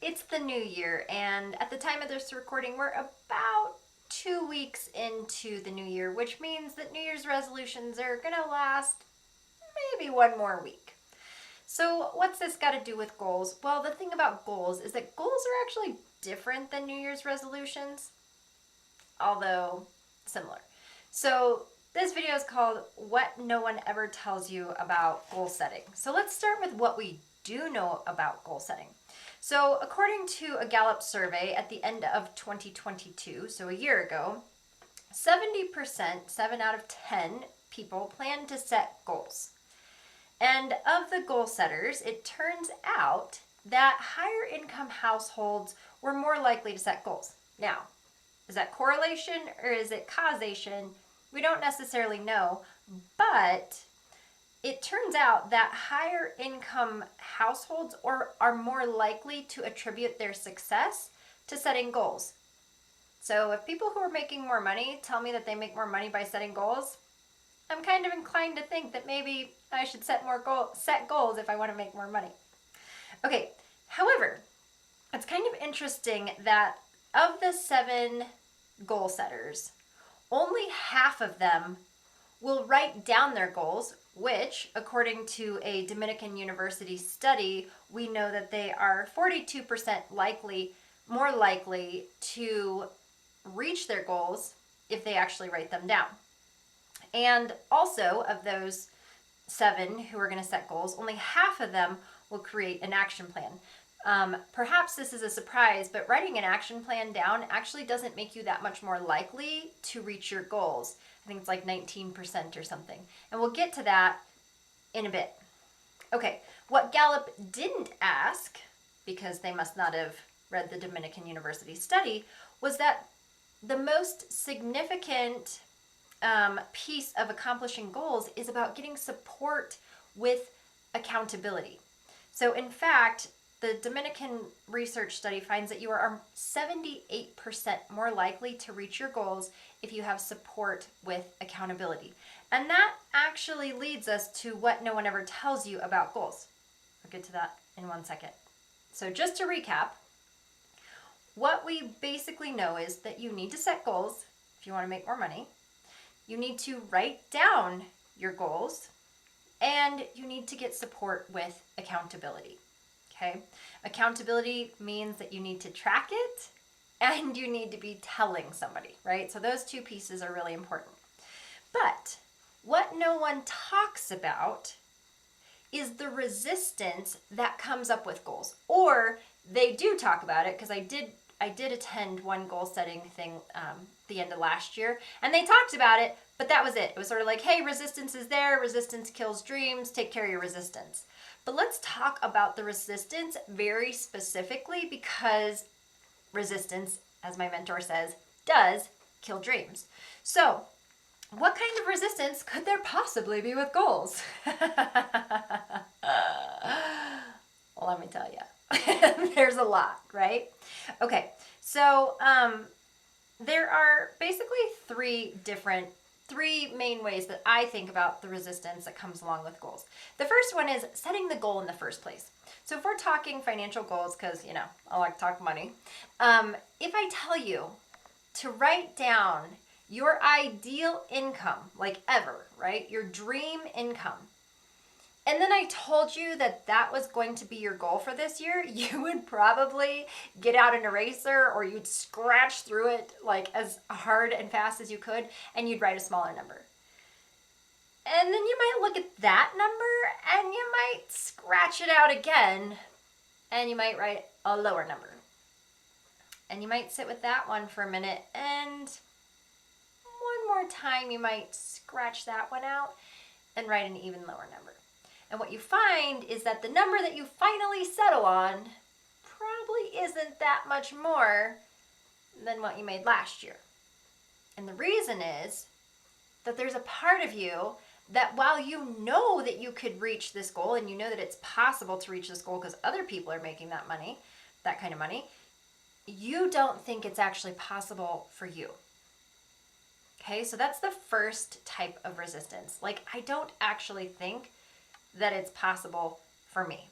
it's the new year, and at the time of this recording, we're about 2 weeks into the new year, which means that New Year's resolutions are gonna last maybe one more week. So, what's this got to do with goals? Well, the thing about goals is that goals are actually different than New Year's resolutions, although similar. So, this video is called What No One Ever Tells You About Goal Setting. So, let's start with what we do know about goal setting. So, according to a Gallup survey at the end of 2022, so a year ago, 70%, 7 out of 10 people plan to set goals. And of the goal setters, it turns out that higher income households were more likely to set goals. Now, is that correlation or is it causation? We don't necessarily know, but it turns out that higher income households are more likely to attribute their success to setting goals. So if people who are making more money tell me that they make more money by setting goals, I'm kind of inclined to think that maybe I should set goals if I want to make more money. Okay, however, it's kind of interesting that of the 7 goal setters, only half of them will write down their goals, which, according to a Dominican University study, we know that they are 42% more likely to reach their goals if they actually write them down. And also, of those 7 who are going to set goals, only half of them will create an action plan. Perhaps this is a surprise, but writing an action plan down actually doesn't make you that much more likely to reach your goals. I think it's like 19% or something. And we'll get to that in a bit. Okay, what Gallup didn't ask, because they must not have read the Dominican University study, was that the most significant piece of accomplishing goals is about getting support with accountability. So, in fact, the Dominican research study finds that you are 78% more likely to reach your goals if you have support with accountability. And that actually leads us to what no one ever tells you about goals. I'll get to that in 1 second. So, just to recap, what we basically know is that you need to set goals if you want to make more money. You need to write down your goals, and you need to get support with accountability. Okay? Accountability means that you need to track it and you need to be telling somebody, right? So those 2 pieces are really important. But what no one talks about is the resistance that comes up with goals. Or they do talk about it, because I did attend one goal setting thing the end of last year, and they talked about it, but that was it. It was sort of like, hey, resistance is there, resistance kills dreams, take care of your resistance. But let's talk about the resistance very specifically, because resistance, as my mentor says, does kill dreams. So, what kind of resistance could there possibly be with goals? Well, let me tell you. There's a lot, right? Okay, so there are basically 3 main ways that I think about the resistance that comes along with goals. The first one is setting the goal in the first place. So if we're talking financial goals, because, I like to talk money, if I tell you to write down your ideal income, like ever, right? Your dream income, and then I told you that that was going to be your goal for this year, you would probably get out an eraser, or you'd scratch through it like as hard and fast as you could, and you'd write a smaller number. And then you might look at that number and you might scratch it out again, and you might write a lower number. And you might sit with that one for a minute, and one more time you might scratch that one out and write an even lower number. And what you find is that the number that you finally settle on probably isn't that much more than what you made last year. And the reason is that there's a part of you that, while you know that you could reach this goal, and you know that it's possible to reach this goal because other people are making that kind of money, you don't think it's actually possible for you. Okay, so that's the first type of resistance. Like, I don't actually think that it's possible for me.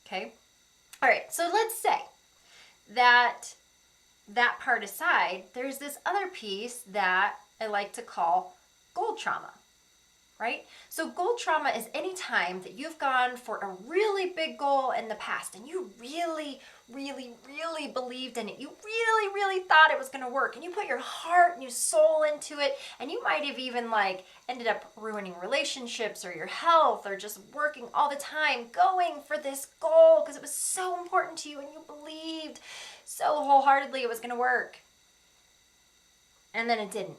Okay? All right, so let's say that part aside, there's this other piece that I like to call goal trauma, right? So goal trauma is any time that you've gone for a really big goal in the past and you really, really, really believed in it. You really, really thought it was going to work, and you put your heart and your soul into it, and you might have even like ended up ruining relationships or your health or just working all the time going for this goal because it was so important to you and you believed so wholeheartedly it was going to work. And then it didn't.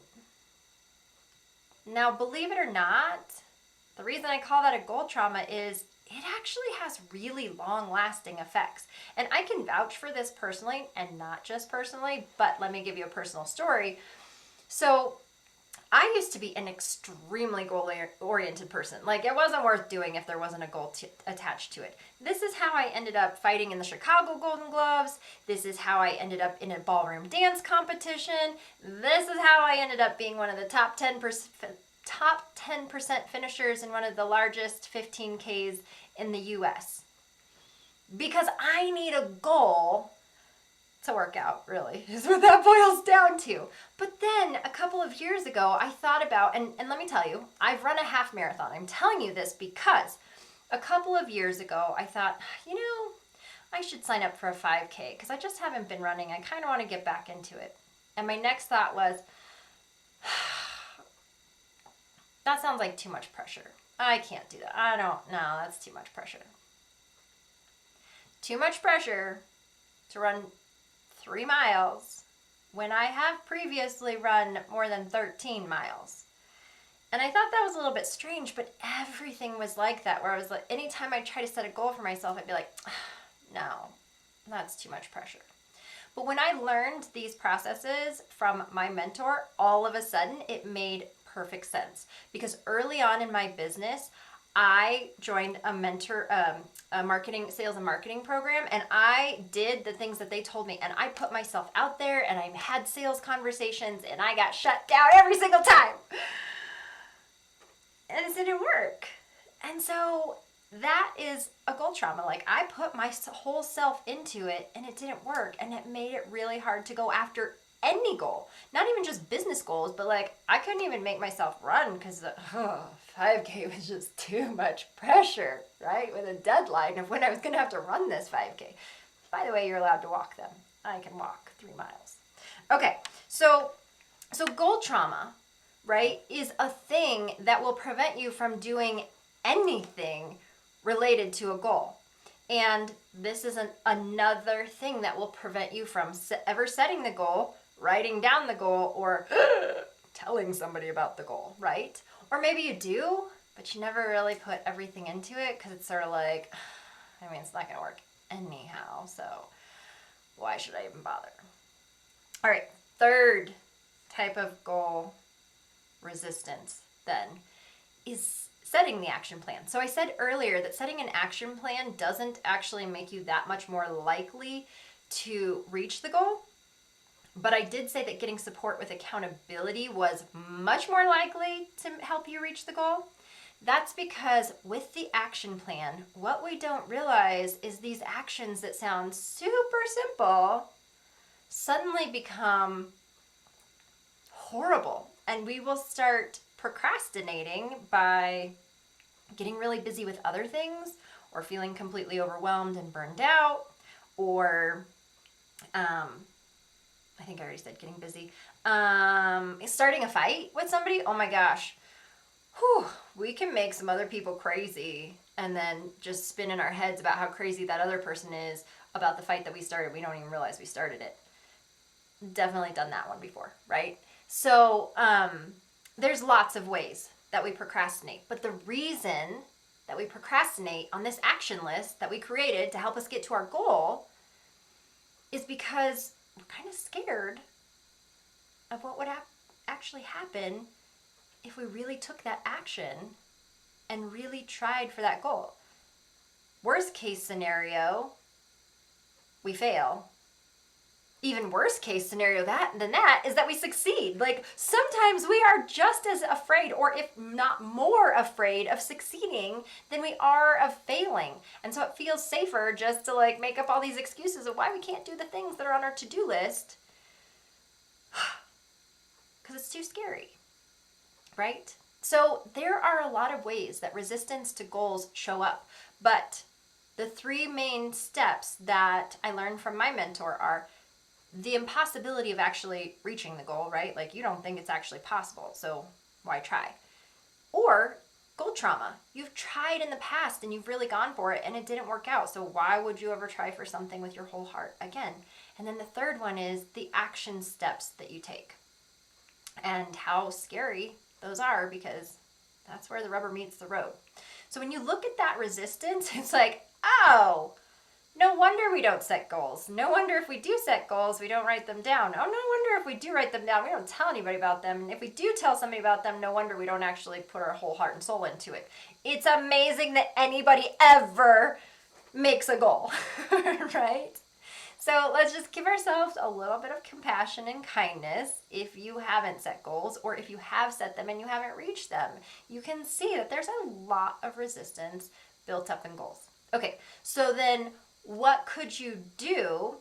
Now, believe it or not, the reason I call that a goal trauma is it actually has really long-lasting effects. And I can vouch for this personally, and not just personally, but let me give you a personal story. So I used to be an extremely goal-oriented person. Like, it wasn't worth doing if there wasn't a goal attached to it. This is how I ended up fighting in the Chicago Golden Gloves. This is how I ended up in a ballroom dance competition. This is how I ended up being one of the top 10% finishers in one of the largest 15Ks in the US. Because I need a goal to work out, really, is what that boils down to. But then a couple of years ago, I thought about, and let me tell you, I've run a half marathon. I'm telling you this because a couple of years ago, I thought, I should sign up for a 5K because I just haven't been running. I kind of want to get back into it. And my next thought was, that sounds like too much pressure. I can't do that. No, that's too much pressure. Too much pressure to run 3 miles when I have previously run more than 13 miles. And I thought that was a little bit strange, but everything was like that, where I was like, anytime I try to set a goal for myself, I'd be like, no, that's too much pressure. But when I learned these processes from my mentor, all of a sudden it made perfect sense. Because early on in my business, I joined a sales and marketing program, and I did the things that they told me, and I put myself out there, and I had sales conversations, and I got shut down every single time. And it didn't work. And so that is a goal trauma. Like, I put my whole self into it, and it didn't work, and it made it really hard to go after any goal. Not even just business goals, but like, I couldn't even make myself run because 5K was just too much pressure, right? With a deadline of when I was going to have to run this 5K. By the way, you're allowed to walk them. I can walk 3 miles. Okay, so goal trauma, right, is a thing that will prevent you from doing anything related to a goal. And this is another thing that will prevent you from ever setting the goal, writing down the goal, or telling somebody about the goal, right? Or maybe you do, but you never really put everything into it because it's sort of like, it's not going to work anyhow, so why should I even bother? All right, third type of goal resistance then is setting the action plan. So I said earlier that setting an action plan doesn't actually make you that much more likely to reach the goal. But I did say that getting support with accountability was much more likely to help you reach the goal. That's because with the action plan, what we don't realize is these actions that sound super simple suddenly become horrible. And we will start procrastinating by getting really busy with other things, or feeling completely overwhelmed and burned out, or I think I already said getting busy. Starting a fight with somebody, oh my gosh. We can make some other people crazy and then just spin in our heads about how crazy that other person is about the fight that we started. We don't even realize we started it. Definitely done that one before, right? So there's lots of ways that we procrastinate. But the reason that we procrastinate on this action list that we created to help us get to our goal is because we're kind of scared of what would actually happen if we really took that action and really tried for that goal. Worst case scenario, we fail. even worst case scenario than that is that we succeed. Like sometimes we are just as afraid, or if not more afraid, of succeeding than we are of failing. And so it feels safer just to like make up all these excuses of why we can't do the things that are on our to-do list because it's too scary, right? So there are a lot of ways that resistance to goals show up, but the three main steps that I learned from my mentor are the impossibility of actually reaching the goal, right? Like you don't think it's actually possible, so why try? Or goal trauma. You've tried in the past and you've really gone for it and it didn't work out, so why would you ever try for something with your whole heart again? And then the third one is the action steps that you take and how scary those are, because that's where the rubber meets the road. So when you look at that resistance, it's like, oh, no wonder we don't set goals. No wonder if we do set goals, we don't write them down. Oh, no wonder if we do write them down, we don't tell anybody about them. And if we do tell somebody about them, no wonder we don't actually put our whole heart and soul into it. It's amazing that anybody ever makes a goal, right? So let's just give ourselves a little bit of compassion and kindness if you haven't set goals, or if you have set them and you haven't reached them. You can see that there's a lot of resistance built up in goals. Okay, so then what could you do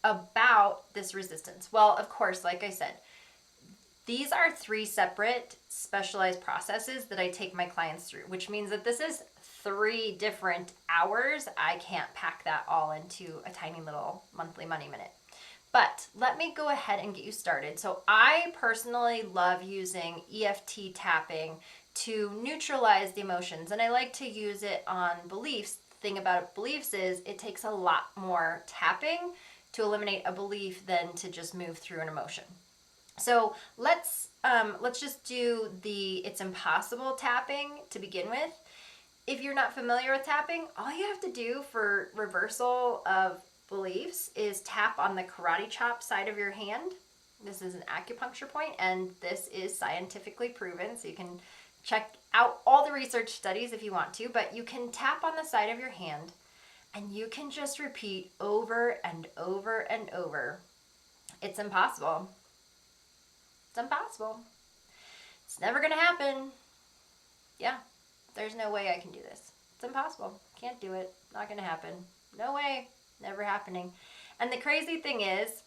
about this resistance? Well, of course, like I said, these are three separate specialized processes that I take my clients through, which means that this is 3 different hours. I can't pack that all into a tiny little monthly money minute. But let me go ahead and get you started. So I personally love using EFT tapping to neutralize the emotions, and I like to use it on beliefs. The thing about beliefs is it takes a lot more tapping to eliminate a belief than to just move through an emotion. So let's just do the it's impossible tapping to begin with. If you're not familiar with tapping, all you have to do for reversal of beliefs is tap on the karate chop side of your hand. This is an acupuncture point, and this is scientifically proven, so you can check out all the research studies if you want to, but you can tap on the side of your hand and you can just repeat over and over and over, it's impossible. It's impossible. It's never gonna happen. Yeah, there's no way I can do this. It's impossible. Can't do it. Not gonna happen. No way. Never happening. And the crazy thing is,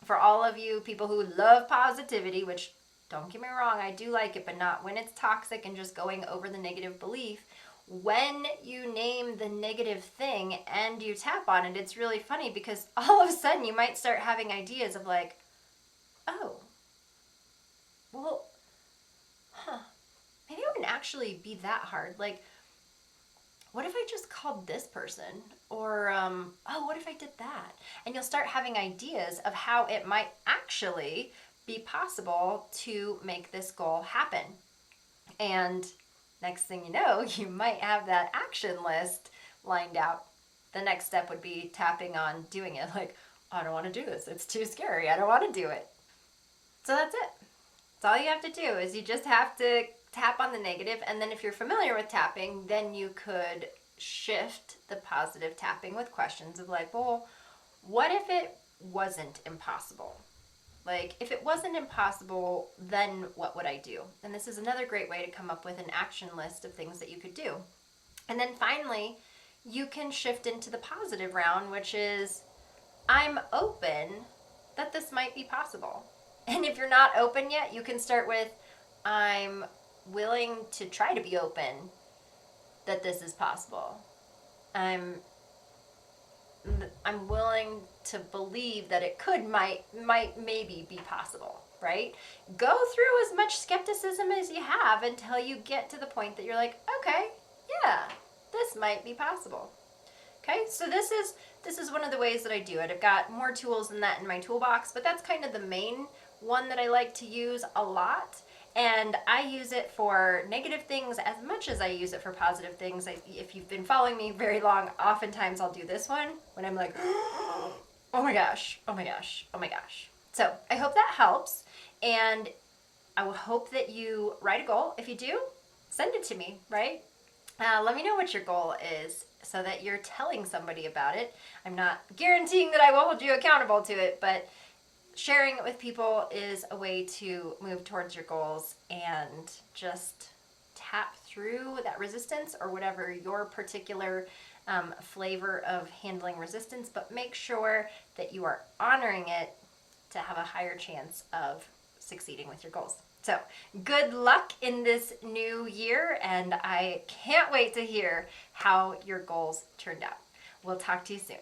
for all of you people who love positivity, which don't get me wrong, I do like it, but not when it's toxic and just going over the negative belief. When you name the negative thing and you tap on it, it's really funny because all of a sudden you might start having ideas of like, oh, well, maybe it wouldn't actually be that hard. Like, what if I just called this person? Or, oh, what if I did that? And you'll start having ideas of how it might actually be possible to make this goal happen. And next thing you know, you might have that action list lined out. The next step would be tapping on doing it. Like, I don't want to do this. It's too scary. I don't want to do it. So that's it. That's all you have to do is you just have to tap on the negative, and then if you're familiar with tapping, then you could shift the positive tapping with questions of like, well, what if it wasn't impossible? Like, if it wasn't impossible, then what would I do? And this is another great way to come up with an action list of things that you could do. And then finally, you can shift into the positive round, which is, I'm open that this might be possible. And if you're not open yet, you can start with, I'm willing to try to be open that this is possible. I'm willing to believe that it might maybe be possible, right? Go through as much skepticism as you have until you get to the point that you're like, okay, yeah, this might be possible. Okay, so this is one of the ways that I do it. I've got more tools than that in my toolbox, but that's kind of the main one that I like to use a lot. And I use it for negative things as much as I use it for positive things. If you've been following me very long, oftentimes I'll do this one when I'm like, oh my gosh, oh my gosh, oh my gosh. So I hope that helps. And I would hope that you write a goal. If you do, send it to me, right? Let me know what your goal is. so that you're telling somebody about it. I'm not guaranteeing that I will hold you accountable to it, but sharing it with people is a way to move towards your goals and just tap through that resistance or whatever your particular flavor of handling resistance, but make sure that you are honoring it to have a higher chance of succeeding with your goals. So, good luck in this new year, and I can't wait to hear how your goals turned out. We'll talk to you soon.